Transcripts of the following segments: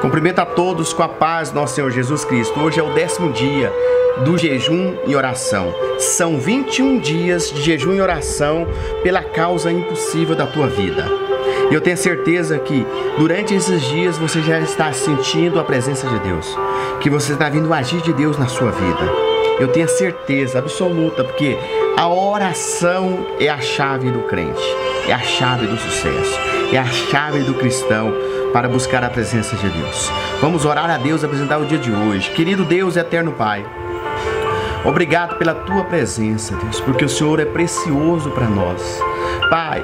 Cumprimento a todos com a paz do nosso Senhor Jesus Cristo. Hoje é o 10º dia do jejum e oração. São 21 dias de jejum e oração pela causa impossível da tua vida. E eu tenho certeza que durante esses dias você já está sentindo a presença de Deus, que você está vindo agir de Deus na sua vida. Eu tenho certeza absoluta, porque a oração é a chave do crente, é a chave do sucesso, é a chave do cristão para buscar a presença de Deus. Vamos orar a Deus, apresentar o dia de hoje. Querido Deus, eterno Pai, obrigado pela tua presença, Deus, porque o Senhor é precioso para nós. Pai,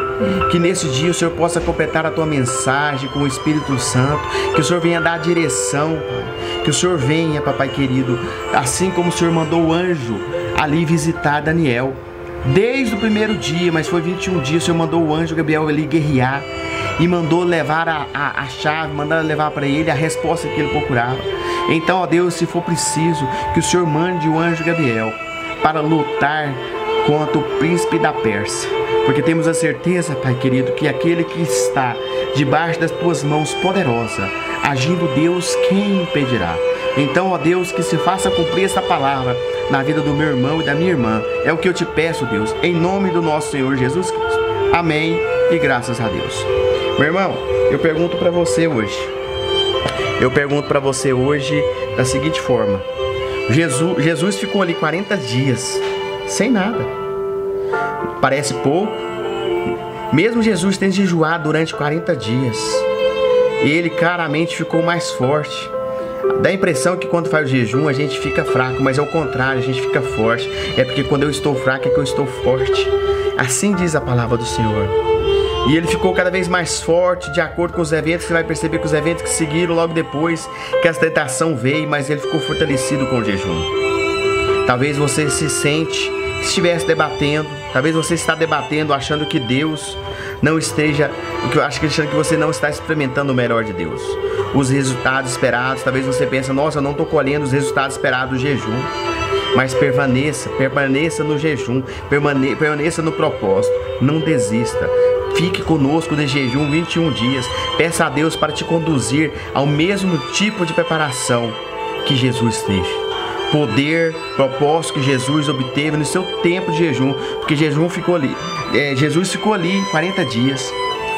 que nesse dia o Senhor possa completar a tua mensagem com o Espírito Santo, que o Senhor venha dar direção, Pai, que o Senhor venha, papai querido, assim como o Senhor mandou o anjo ali visitar Daniel, desde o primeiro dia, mas foi 21 dias, o Senhor mandou o anjo Gabriel ali guerrear, e mandou levar a chave, mandou levar para ele a resposta que ele procurava. Então, ó Deus, se for preciso, que o Senhor mande o anjo Gabriel para lutar contra o príncipe da Pérsia, porque temos a certeza, Pai querido, que aquele que está debaixo das tuas mãos poderosas, agindo Deus, quem impedirá? Então, ó Deus, que se faça cumprir essa palavra na vida do meu irmão e da minha irmã. É o que eu te peço, Deus, em nome do nosso Senhor Jesus Cristo. Amém e graças a Deus. Meu irmão, eu pergunto para você hoje. Da seguinte forma: Jesus ficou ali 40 dias sem nada. Parece pouco. Mesmo Jesus tendo jejuado durante 40 dias, ele claramente ficou mais forte. Dá a impressão que quando faz o jejum a gente fica fraco, mas é o contrário, a gente fica forte. É porque quando eu estou fraco é que eu estou forte. Assim diz a palavra do Senhor. E ele ficou cada vez mais forte de acordo com os eventos. Você vai perceber que os eventos que seguiram logo depois que essa tentação veio, mas ele ficou fortalecido com o jejum. Talvez você se estivesse debatendo, talvez você está debatendo achando que Deus não esteja, achando que você não está experimentando o melhor de Deus, os resultados esperados. Talvez você pense: nossa, eu não estou colhendo os resultados esperados do jejum. Mas permaneça no jejum, permaneça no propósito, não desista. Fique conosco de jejum 21 dias. Peça a Deus para te conduzir ao mesmo tipo de preparação que Jesus teve. Poder, propósito que Jesus obteve no seu tempo de jejum, porque Jesus ficou ali 40 dias.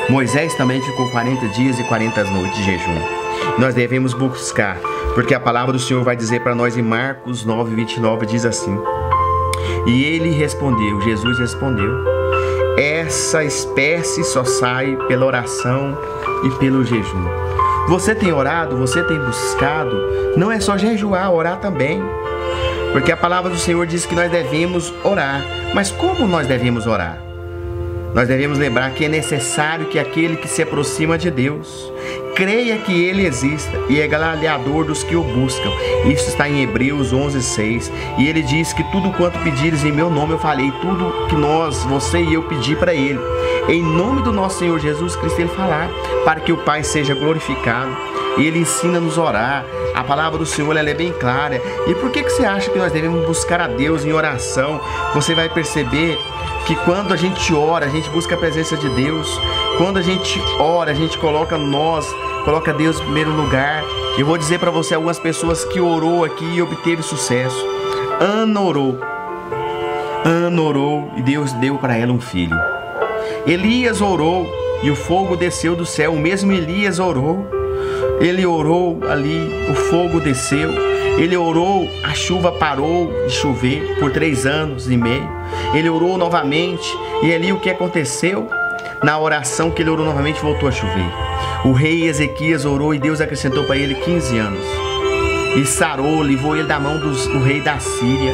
Moisés também ficou 40 dias e 40 noites de jejum. Nós devemos buscar, porque a palavra do Senhor vai dizer para nós em Marcos 9:29, diz assim: e ele respondeu, Jesus respondeu: essa espécie só sai pela oração e pelo jejum. Você tem orado, você tem buscado. Não é só jejuar, orar também. Porque a palavra do Senhor diz que nós devemos orar. Mas como nós devemos orar? Nós devemos lembrar que é necessário que aquele que se aproxima de Deus creia que Ele exista e é galardoador dos que o buscam. Isso está em Hebreus 11:6. E Ele diz que tudo quanto pedires em meu nome eu falei. Tudo que você e eu pedi para Ele, em nome do nosso Senhor Jesus Cristo, Ele falar, para que o Pai seja glorificado. Ele ensina-nos a orar. A palavra do Senhor, ela é bem clara. E por que você acha que nós devemos buscar a Deus em oração? Você vai perceber que quando a gente ora, a gente busca a presença de Deus. Quando a gente ora, a gente coloca Deus em primeiro lugar. Eu vou dizer para você algumas pessoas que orou aqui e obteve sucesso. Ana orou e Deus deu para ela um filho. Elias orou e o fogo desceu do céu. O mesmo Elias orou. Ele orou ali, o fogo desceu. Ele orou, a chuva parou de chover por 3 anos e meio. Ele orou novamente e ali o que aconteceu? Na oração que ele orou novamente, voltou a chover. O rei Ezequias orou e Deus acrescentou para ele 15 anos. E sarou, livrou ele da mão do rei da Síria.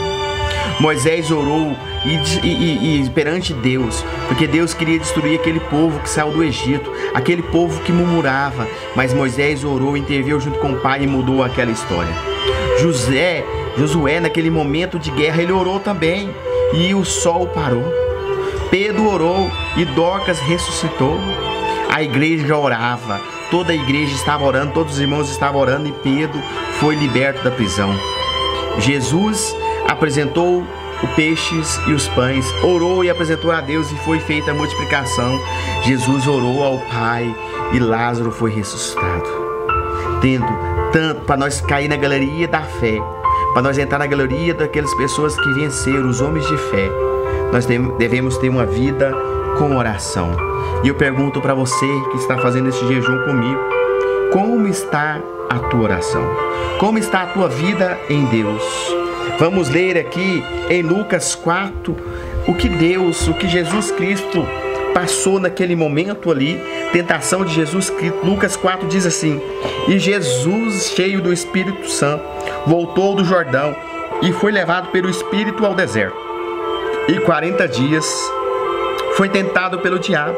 Moisés orou e perante Deus, porque Deus queria destruir aquele povo que saiu do Egito, aquele povo que murmurava, mas Moisés orou, interveio junto com o pai e mudou aquela história. Josué, naquele momento de guerra, ele orou também e o sol parou. Pedro orou e Dorcas ressuscitou. A igreja orava, toda a igreja estava orando, todos os irmãos estavam orando e Pedro foi liberto da prisão. Jesus apresentou os peixes e os pães, orou e apresentou a Deus e foi feita a multiplicação. Jesus orou ao Pai e Lázaro foi ressuscitado. tendo tanto para nós cair na galeria da fé, para nós entrar na galeria daquelas pessoas que venceram, os homens de fé. Nós devemos ter uma vida com oração. E eu pergunto para você que está fazendo esse jejum comigo, como está a tua oração? Como está a tua vida em Deus? Vamos ler aqui em Lucas 4 o que Jesus Cristo passou naquele momento ali, tentação de Jesus Cristo. Lucas 4 diz assim: e Jesus, cheio do Espírito Santo, voltou do Jordão e foi levado pelo Espírito ao deserto. E 40 dias foi tentado pelo diabo.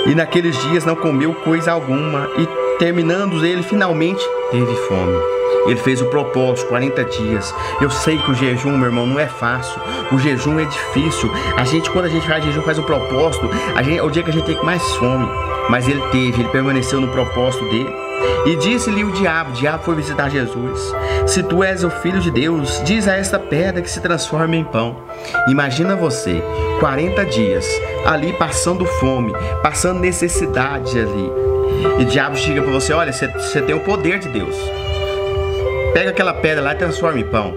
E naqueles dias não comeu coisa alguma. E terminando ele, finalmente teve fome. Ele fez o propósito, 40 dias. Eu sei que o jejum, meu irmão, não é fácil. O jejum é difícil. Quando a gente faz jejum, faz um propósito, é o dia que a gente tem mais fome. Mas ele permaneceu no propósito dele. E disse-lhe o diabo foi visitar Jesus: se tu és o Filho de Deus, diz a esta pedra que se transforme em pão. Imagina você, 40 dias, ali passando fome, passando necessidade ali. E o diabo chega para você: olha, você tem o poder de Deus. Pega aquela pedra lá e transforma em pão.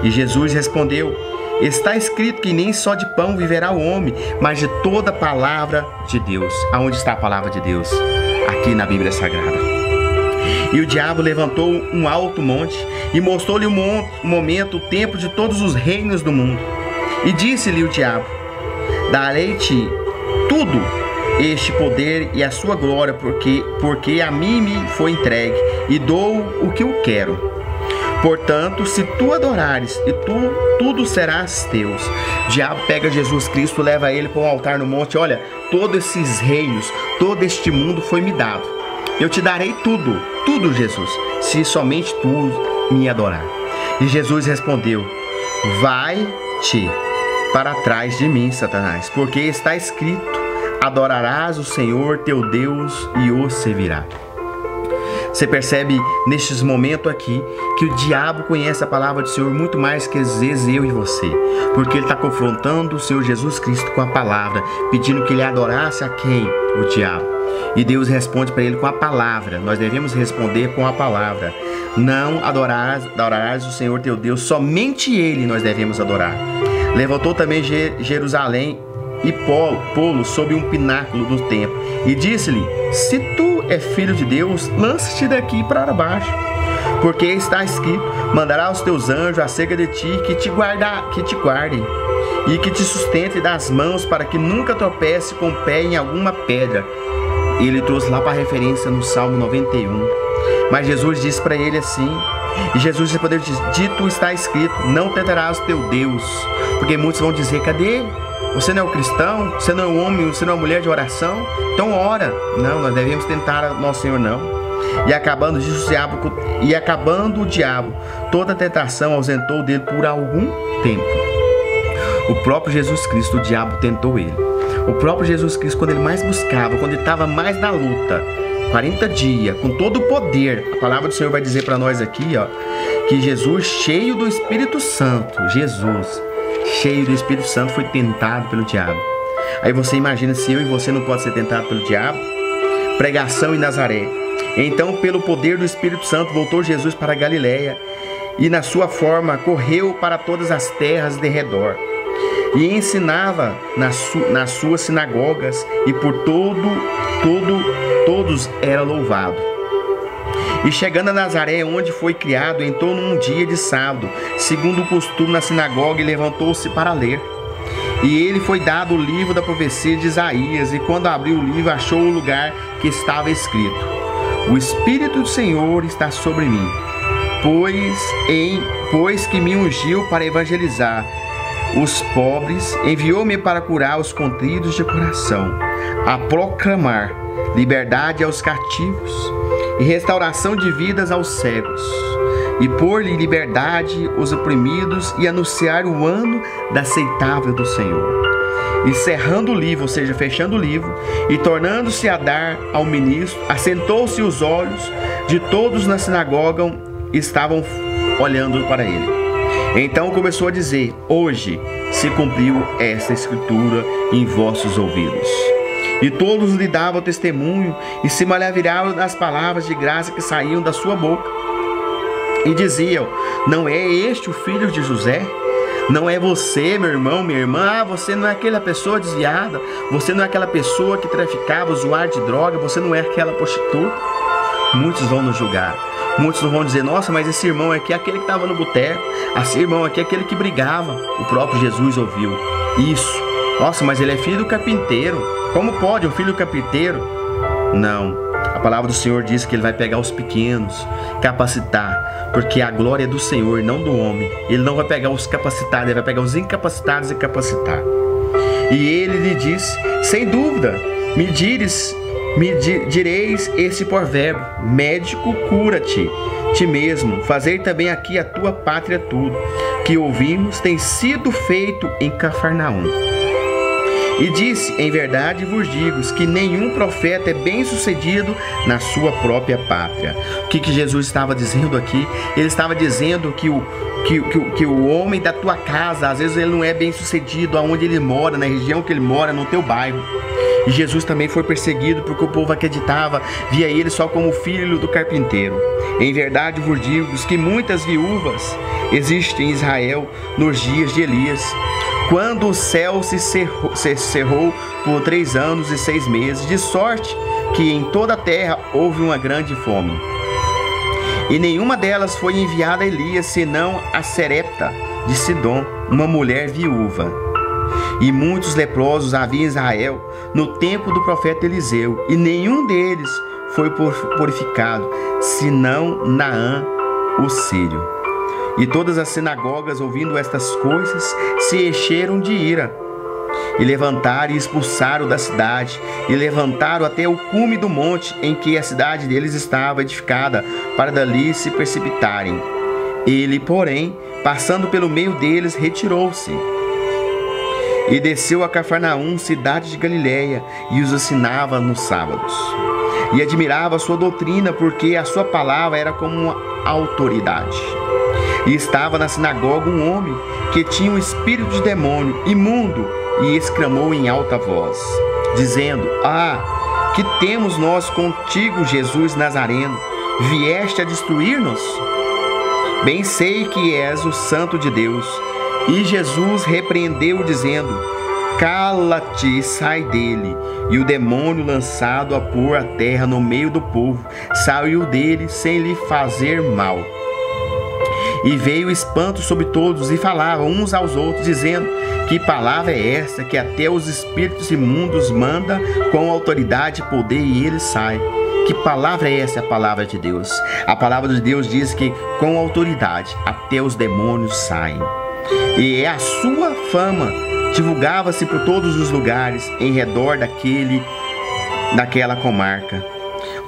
E Jesus respondeu: está escrito que nem só de pão viverá o homem, mas de toda palavra de Deus. Aonde está a palavra de Deus? Aqui na Bíblia Sagrada. E o diabo levantou um alto monte e mostrou-lhe um momento, o tempo de todos os reinos do mundo. E disse-lhe o diabo: darei-te tudo este poder e a sua glória, porque a mim me foi entregue, e dou o que eu quero. Portanto, se tu adorares, e tudo serás teus. O diabo pega Jesus Cristo, leva ele para um altar no monte. Olha, todos esses reinos, todo este mundo foi me dado. Eu te darei tudo, tudo, Jesus, se somente tu me adorar. E Jesus respondeu: vai-te para trás de mim, Satanás, porque está escrito: adorarás o Senhor teu Deus e o servirás. Você percebe nestes momentos aqui que o diabo conhece a palavra do Senhor muito mais que às vezes eu e você, porque ele está confrontando o Senhor Jesus Cristo com a palavra, pedindo que ele adorasse a quem? O diabo. E Deus responde para ele com a palavra. Nós devemos responder com a palavra. Não adorarás o Senhor teu Deus, somente ele nós devemos adorar. Levantou também Jerusalém e pô-lo sob um pináculo do templo, e disse-lhe: se tu é filho de Deus, lança-te daqui para baixo, porque está escrito: mandará os teus anjos acerca de ti, que te guardem e que te sustentem das mãos, para que nunca tropece com o pé em alguma pedra. Ele trouxe lá para referência no Salmo 91. Mas Jesus disse para ele assim, e Jesus respondeu: dito está escrito: não tentarás o teu Deus. Porque muitos vão dizer: cadê? Você não é um cristão? Você não é um homem? Você não é uma mulher de oração? Então ora. Não, nós devemos tentar nosso Senhor não. E acabando o diabo, toda a tentação ausentou dele por algum tempo. O próprio Jesus Cristo, o diabo tentou ele. O próprio Jesus Cristo, quando ele mais buscava, quando ele estava mais na luta, 40 dias, com todo o poder, a palavra do Senhor vai dizer para nós aqui, ó, que Jesus, cheio do Espírito Santo, Jesus, cheio do Espírito Santo, foi tentado pelo diabo. Aí você imagina se eu e você não pode ser tentado pelo diabo? Pregação em Nazaré. Então, pelo poder do Espírito Santo, voltou Jesus para a Galiléia, e na sua forma correu para todas as terras de redor, e ensinava nas suas sinagogas, e por todos era louvado. E chegando a Nazaré, onde foi criado, entrou num dia de sábado, segundo o costume na sinagoga, e levantou-se para ler. E ele foi dado o livro da profecia de Isaías, e quando abriu o livro, achou o lugar que estava escrito: o Espírito do Senhor está sobre mim, pois que me ungiu para evangelizar os pobres, enviou-me para curar os contritos de coração, a proclamar liberdade aos cativos e restauração de vidas aos cegos, e pôr-lhe liberdade os oprimidos, e anunciar o ano da aceitável do Senhor. E cerrando o livro, ou seja, fechando o livro, e tornando-se a dar ao ministro, assentou-se, os olhos de todos na sinagoga estavam olhando para ele. Então começou a dizer: hoje se cumpriu esta escritura em vossos ouvidos. E todos lhe davam testemunho e se maravilhavam das palavras de graça que saíam da sua boca. E diziam: não é este o filho de José? Não é você, meu irmão, minha irmã? Você não é aquela pessoa desviada? Você não é aquela pessoa que traficava, usuário de droga? Você não é aquela prostituta? Muitos vão nos julgar. Muitos vão dizer: nossa, mas esse irmão aqui é aquele que estava no boteco. Esse irmão aqui é aquele que brigava. O próprio Jesus ouviu isso. Nossa, mas ele é filho do carpinteiro. Como pode um filho do carpinteiro? Não. A palavra do Senhor diz que Ele vai pegar os pequenos, capacitar, porque a glória é do Senhor, não do homem. Ele não vai pegar os capacitados, Ele vai pegar os incapacitados e capacitar. E Ele lhe disse: sem dúvida, me direis este provérbio: médico, cura-te, ti mesmo, fazer também aqui a tua pátria tudo, que ouvimos tem sido feito em Cafarnaum. E disse: em verdade vos digo que nenhum profeta é bem sucedido na sua própria pátria. O que Jesus estava dizendo aqui? Ele estava dizendo que o homem da tua casa, às vezes ele não é bem sucedido aonde ele mora, na região que ele mora, no teu bairro. E Jesus também foi perseguido porque o povo acreditava, via ele só como filho do carpinteiro. Em verdade vos digo que muitas viúvas existem em Israel nos dias de Elias, quando o céu se cerrou por 3 anos e 6 meses, de sorte que em toda a terra houve uma grande fome. E nenhuma delas foi enviada a Elias, senão a Serepta de Sidom, uma mulher viúva. E muitos leprosos havia em Israel no tempo do profeta Eliseu, e nenhum deles foi purificado, senão Naã, o sírio. E todas as sinagogas, ouvindo estas coisas, se encheram de ira. E levantaram e expulsaram da cidade, e levantaram até o cume do monte em que a cidade deles estava edificada, para dali se precipitarem. Ele, porém, passando pelo meio deles, retirou-se. E desceu a Cafarnaum, cidade de Galiléia, e os ensinava nos sábados. E admirava a sua doutrina, porque a sua palavra era como uma autoridade. E estava na sinagoga um homem que tinha um espírito de demônio imundo, e exclamou em alta voz, dizendo: ah, que temos nós contigo, Jesus Nazareno? Vieste a destruir-nos? Bem sei que és o Santo de Deus. E Jesus repreendeu, dizendo: cala-te e sai dele. E o demônio, lançado a pôr a terra no meio do povo, saiu dele sem lhe fazer mal. E veio espanto sobre todos, e falavam uns aos outros, dizendo: que palavra é esta, que até os espíritos imundos manda com autoridade e poder, e ele sai? Que palavra é essa? A palavra de Deus. A palavra de Deus diz que com autoridade até os demônios saem. E a sua fama divulgava-se por todos os lugares em redor daquela comarca.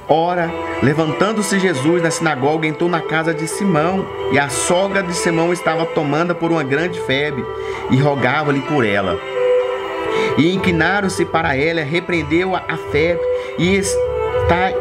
Ora, levantando-se Jesus na sinagoga, entrou na casa de Simão, e a sogra de Simão estava tomada por uma grande febre, e rogava-lhe por ela. E inclinaram-se para ela, repreendeu a febre, e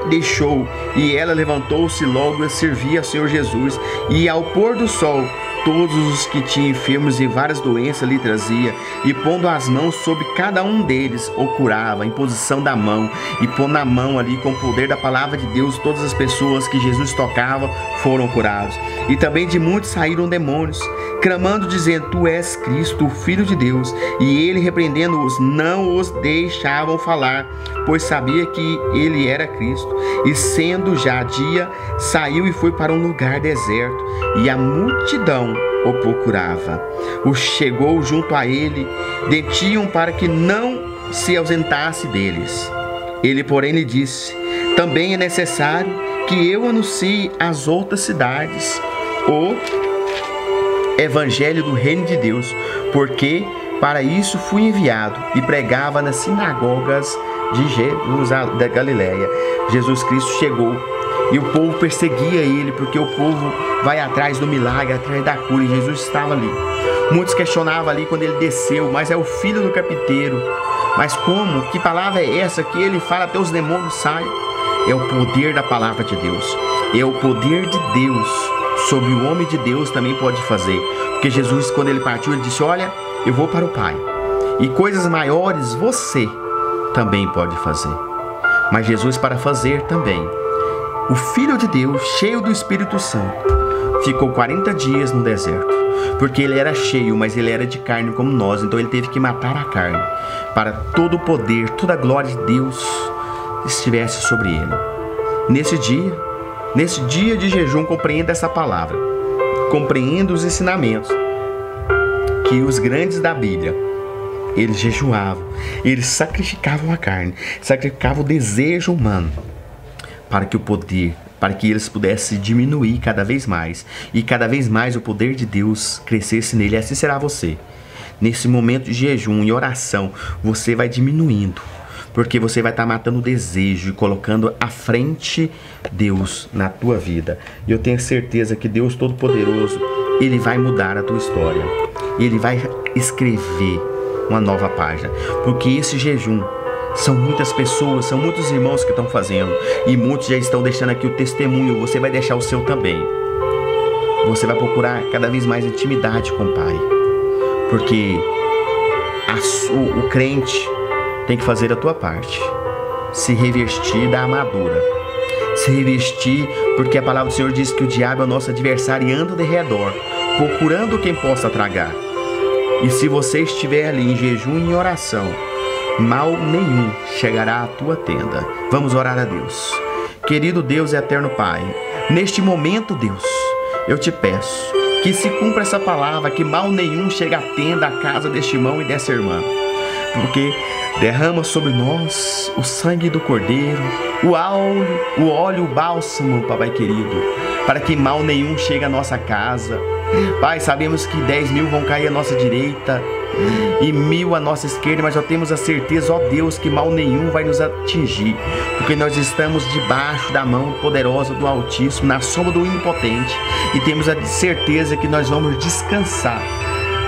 deixou. E ela levantou-se logo e servia ao Senhor Jesus. E ao pôr do sol, todos os que tinham enfermos e várias doenças lhe trazia, e pondo as mãos sobre cada um deles, o curava, em posição da mão, e pondo na mão ali, com o poder da palavra de Deus, todas as pessoas que Jesus tocava foram curados. E também de muitos saíram demônios, clamando, dizendo: tu és Cristo, o Filho de Deus. E ele, repreendendo-os, não os deixavam falar, pois sabia que ele era Cristo. E sendo já dia, saiu e foi para um lugar deserto, e a multidão o procurava. O chegou junto a ele, detiam para que não se ausentasse deles. Ele, porém, lhe disse: também é necessário que eu anuncie às outras cidades o evangelho do reino de Deus, porque para isso fui enviado. E pregava nas sinagogas de Jerusalém, da Galiléia. Jesus Cristo chegou, e o povo perseguia ele, porque o povo vai atrás do milagre, atrás da cura, e Jesus estava ali. Muitos questionavam ali quando ele desceu: mas é o filho do carpinteiro. Mas como? Que palavra é essa que ele fala até os demônios saem? É o poder da palavra de Deus. É o poder de Deus sobre o homem de Deus também pode fazer. Porque Jesus, quando ele partiu, ele disse: olha, eu vou para o Pai, e coisas maiores você também pode fazer. Mas Jesus, para fazer também, o Filho de Deus, cheio do Espírito Santo, ficou 40 dias no deserto, porque ele era cheio, mas ele era de carne como nós, então ele teve que matar a carne, para todo o poder, toda a glória de Deus estivesse sobre ele. Nesse dia de jejum, compreenda essa palavra, compreenda os ensinamentos, que os grandes da Bíblia, eles jejuavam, eles sacrificavam a carne, sacrificavam o desejo humano, para que o poder, para que eles pudessem diminuir cada vez mais, e cada vez mais o poder de Deus crescesse nele. Assim será você. Nesse momento de jejum e oração, você vai diminuindo, porque você vai estar matando o desejo e colocando à frente Deus na tua vida. E eu tenho certeza que Deus Todo-Poderoso, Ele vai mudar a tua história. Ele vai escrever uma nova página, porque esse jejum são muitas pessoas, são muitos irmãos que estão fazendo, e muitos já estão deixando aqui o testemunho. Você vai deixar o seu também. Você vai procurar cada vez mais intimidade com o Pai, porque o crente tem que fazer a tua parte, se revestir da armadura, se revestir, porque a palavra do Senhor diz que o diabo é o nosso adversário e anda de redor, procurando quem possa tragar. E se você estiver ali em jejum e em oração, mal nenhum chegará à tua tenda. Vamos orar a Deus. Querido Deus e eterno Pai, neste momento, Deus, eu te peço que se cumpra essa palavra, que mal nenhum chegue à tenda, à casa deste irmão e dessa irmã, porque derrama sobre nós o sangue do Cordeiro, o óleo, o bálsamo, Papai querido, para que mal nenhum chegue à nossa casa. Pai, sabemos que 10.000 vão cair à nossa direita e 1.000 à nossa esquerda, mas já temos a certeza, ó Deus, que mal nenhum vai nos atingir, porque nós estamos debaixo da mão poderosa do Altíssimo, na sombra do Onipotente, e temos a certeza que nós vamos descansar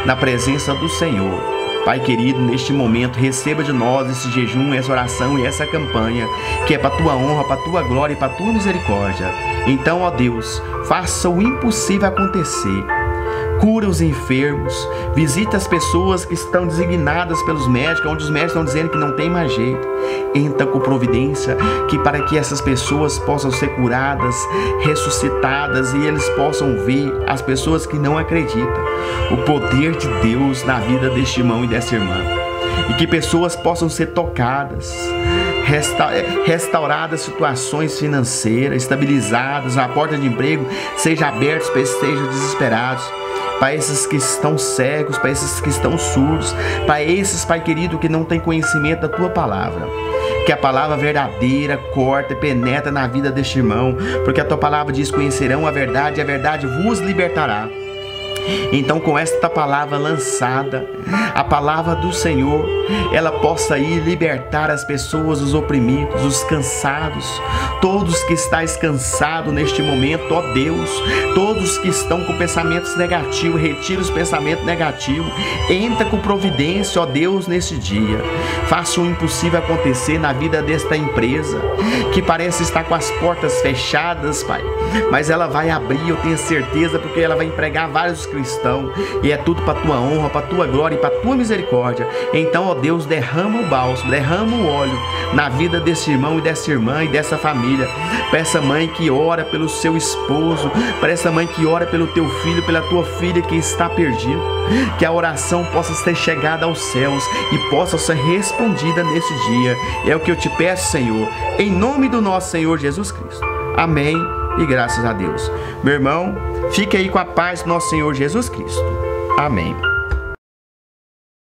na presença do Senhor. Pai querido, neste momento, receba de nós esse jejum, essa oração e essa campanha, que é para a tua honra, para a tua glória e para a tua misericórdia. Então, ó Deus, faça o impossível acontecer. Cura os enfermos, visita as pessoas que estão designadas pelos médicos, onde os médicos estão dizendo que não tem mais jeito. Entra com providência, que para que essas pessoas possam ser curadas, ressuscitadas, e eles possam ver, as pessoas que não acreditam, o poder de Deus na vida deste irmão e dessa irmã. E que pessoas possam ser tocadas, restauradas situações financeiras, estabilizadas, a porta de emprego seja aberta para esses que estejam desesperados, para esses que estão cegos, para esses que estão surdos, para esses, Pai querido, que não têm conhecimento da Tua Palavra. Que a palavra verdadeira corta e penetra na vida deste irmão, porque a Tua Palavra diz: conhecerão a verdade e a verdade vos libertará. Então, com esta palavra lançada, a palavra do Senhor, ela possa ir libertar as pessoas, os oprimidos, os cansados, todos que estáis cansados neste momento, ó Deus, todos que estão com pensamentos negativos, retira os pensamentos negativos, entra com providência, ó Deus, nesse dia. Faça o impossível acontecer na vida desta empresa, que parece estar com as portas fechadas, Pai, mas ela vai abrir, eu tenho certeza, porque ela vai empregar vários cristãos, e é tudo para tua honra, para tua glória e para tua misericórdia. Então, ó Deus, derrama o bálsamo, derrama o óleo na vida desse irmão e dessa irmã e dessa família, para essa mãe que ora pelo seu esposo, para essa mãe que ora pelo teu filho, pela tua filha que está perdido, que a oração possa ser chegada aos céus e possa ser respondida nesse dia. É o que eu te peço, Senhor, em nome do nosso Senhor Jesus Cristo. Amém e graças a Deus. Meu irmão, fique aí com a paz do nosso Senhor Jesus Cristo. Amém.